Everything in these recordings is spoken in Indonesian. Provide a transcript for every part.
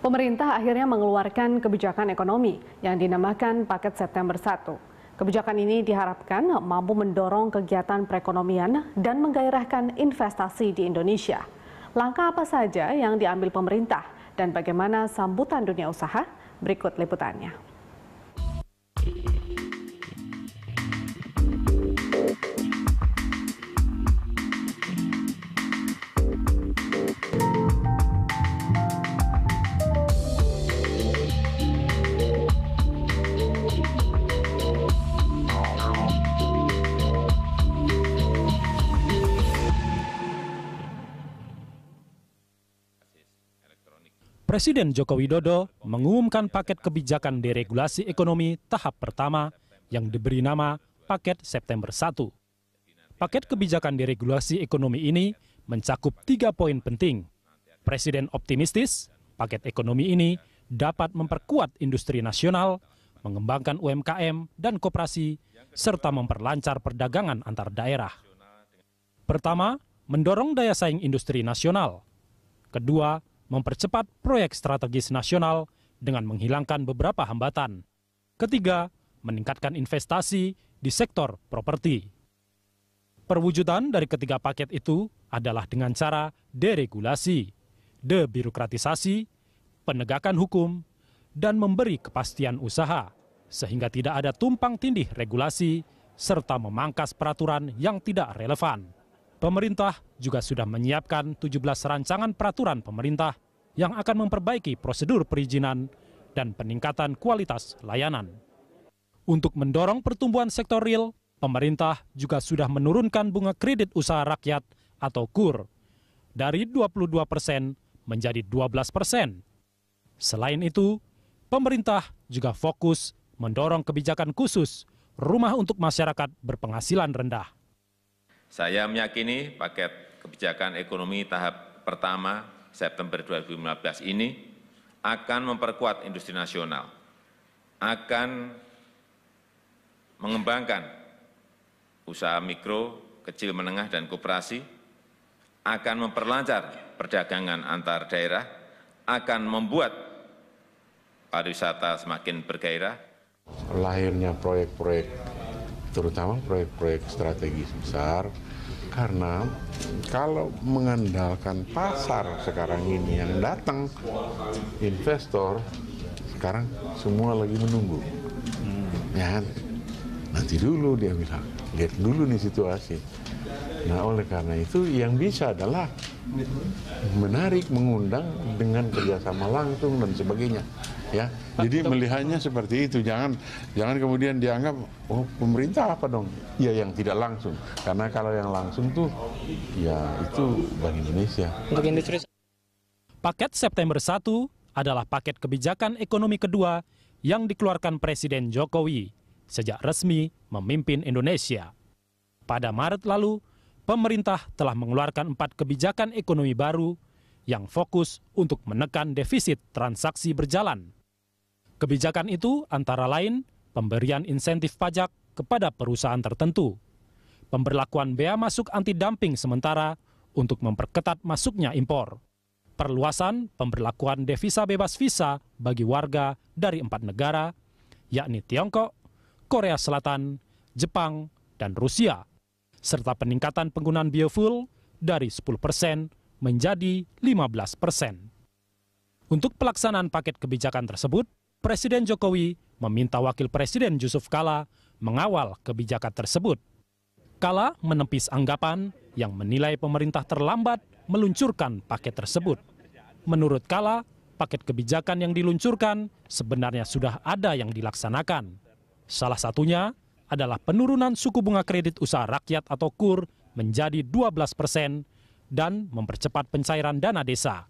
Pemerintah akhirnya mengeluarkan kebijakan ekonomi yang dinamakan Paket September 1. Kebijakan ini diharapkan mampu mendorong kegiatan perekonomian dan menggairahkan investasi di Indonesia. Langkah apa saja yang diambil pemerintah dan bagaimana sambutan dunia usaha? Berikut liputannya. Presiden Joko Widodo mengumumkan paket kebijakan deregulasi ekonomi tahap pertama yang diberi nama Paket September 1. Paket kebijakan deregulasi ekonomi ini mencakup 3 poin penting. Presiden optimistis paket ekonomi ini dapat memperkuat industri nasional, mengembangkan UMKM dan koperasi, serta memperlancar perdagangan antar daerah. Pertama, mendorong daya saing industri nasional. Kedua, mempercepat proyek strategis nasional dengan menghilangkan beberapa hambatan. Ketiga, meningkatkan investasi di sektor properti. Perwujudan dari ketiga paket itu adalah dengan cara deregulasi, debirokratisasi, penegakan hukum, dan memberi kepastian usaha, sehingga tidak ada tumpang tindih regulasi, serta memangkas peraturan yang tidak relevan. Pemerintah juga sudah menyiapkan 17 rancangan peraturan pemerintah yang akan memperbaiki prosedur perizinan dan peningkatan kualitas layanan. Untuk mendorong pertumbuhan sektor real, pemerintah juga sudah menurunkan bunga kredit usaha rakyat atau KUR dari 22% menjadi 12%. Selain itu, pemerintah juga fokus mendorong kebijakan khusus rumah untuk masyarakat berpenghasilan rendah. Saya meyakini paket kebijakan ekonomi tahap pertama September 2015 ini akan memperkuat industri nasional, akan mengembangkan usaha mikro, kecil, menengah, dan koperasi, akan memperlancar perdagangan antar daerah, akan membuat pariwisata semakin bergairah. Lahirnya proyek-proyek, terutama proyek-proyek strategis besar, karena kalau mengandalkan pasar sekarang ini yang datang, investor sekarang semua lagi menunggu. Ya, nanti dulu dia bilang, lihat dulu nih situasi. Nah, oleh karena itu yang bisa adalah menarik, mengundang dengan kerjasama langsung dan sebagainya. Ya, jadi melihatnya seperti itu, jangan kemudian dianggap oh pemerintah apa dong? Ya yang tidak langsung, karena kalau yang langsung tuh ya itu Bank Indonesia. Untuk industri. Paket September 1 adalah paket kebijakan ekonomi kedua yang dikeluarkan Presiden Jokowi sejak resmi memimpin Indonesia. Pada Maret lalu, pemerintah telah mengeluarkan 4 kebijakan ekonomi baru yang fokus untuk menekan defisit transaksi berjalan. Kebijakan itu antara lain pemberian insentif pajak kepada perusahaan tertentu, pemberlakuan bea masuk anti-dumping sementara untuk memperketat masuknya impor, perluasan pemberlakuan devisa bebas visa bagi warga dari 4 negara, yakni Tiongkok, Korea Selatan, Jepang, dan Rusia, serta peningkatan penggunaan biofuel dari 10% menjadi 15%. Untuk pelaksanaan paket kebijakan tersebut, Presiden Jokowi meminta Wakil Presiden Yusuf Kala mengawal kebijakan tersebut. Kala menepis anggapan yang menilai pemerintah terlambat meluncurkan paket tersebut. Menurut Kala, paket kebijakan yang diluncurkan sebenarnya sudah ada yang dilaksanakan. Salah satunya adalah penurunan suku bunga kredit usaha rakyat atau KUR menjadi 12% dan mempercepat pencairan dana desa.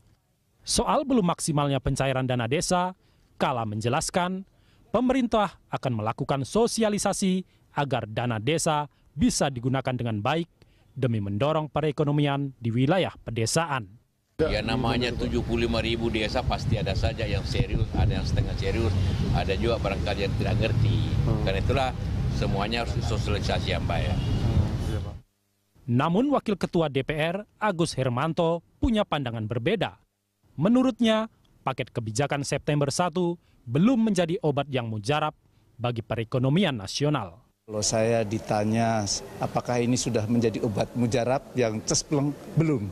Soal belum maksimalnya pencairan dana desa, Kala menjelaskan pemerintah akan melakukan sosialisasi agar dana desa bisa digunakan dengan baik demi mendorong perekonomian di wilayah pedesaan. Ya namanya 75.000 desa pasti ada saja yang serius, ada yang setengah serius, ada juga barangkali yang tidak ngerti. Karena itulah semuanya harus sosialisasi yang baik. Namun Wakil Ketua DPR Agus Hermanto punya pandangan berbeda. Menurutnya, paket kebijakan September 1 belum menjadi obat yang mujarab bagi perekonomian nasional. Kalau saya ditanya apakah ini sudah menjadi obat mujarab yang cespleng, belum.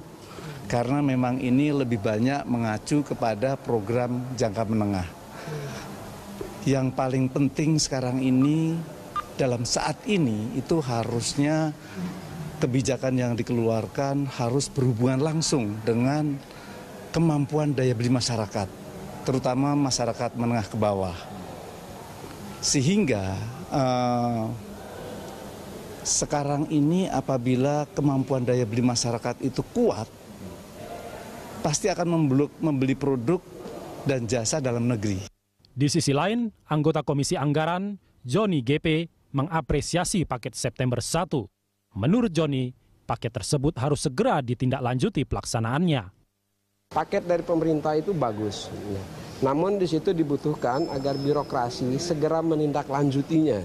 Karena memang ini lebih banyak mengacu kepada program jangka menengah. Yang paling penting sekarang ini, dalam saat ini, itu harusnya kebijakan yang dikeluarkan harus berhubungan langsung dengan kemampuan daya beli masyarakat, terutama masyarakat menengah ke bawah. Sehingga sekarang ini apabila kemampuan daya beli masyarakat itu kuat, pasti akan membeli produk dan jasa dalam negeri. Di sisi lain, anggota Komisi Anggaran, Joni GP, mengapresiasi paket September 1. Menurut Joni, paket tersebut harus segera ditindaklanjuti pelaksanaannya. Paket dari pemerintah itu bagus. Namun di situ dibutuhkan agar birokrasi segera menindaklanjutinya.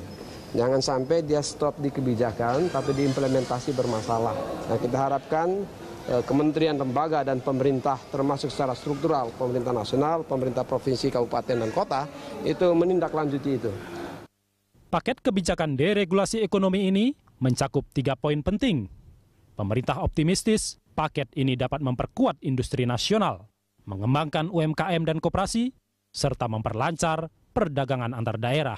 Jangan sampai dia stop di kebijakan tapi diimplementasi bermasalah. Nah, kita harapkan kementerian, lembaga, dan pemerintah termasuk secara struktural, pemerintah nasional, pemerintah provinsi, kabupaten, dan kota itu menindaklanjuti itu. Paket kebijakan deregulasi ekonomi ini mencakup 3 poin penting. Pemerintah optimistis paket ini dapat memperkuat industri nasional, mengembangkan UMKM dan koperasi, serta memperlancar perdagangan antar daerah.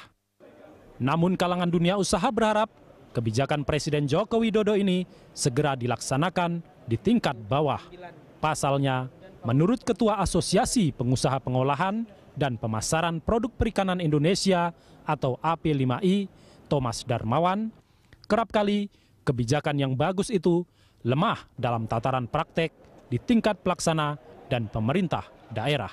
Namun kalangan dunia usaha berharap kebijakan Presiden Joko Widodo ini segera dilaksanakan di tingkat bawah. Pasalnya, menurut Ketua Asosiasi Pengusaha Pengolahan dan Pemasaran Produk Perikanan Indonesia atau AP5I, Thomas Darmawan, kerap kali kebijakan yang bagus itu lemah dalam tataran praktek di tingkat pelaksana dan pemerintah daerah.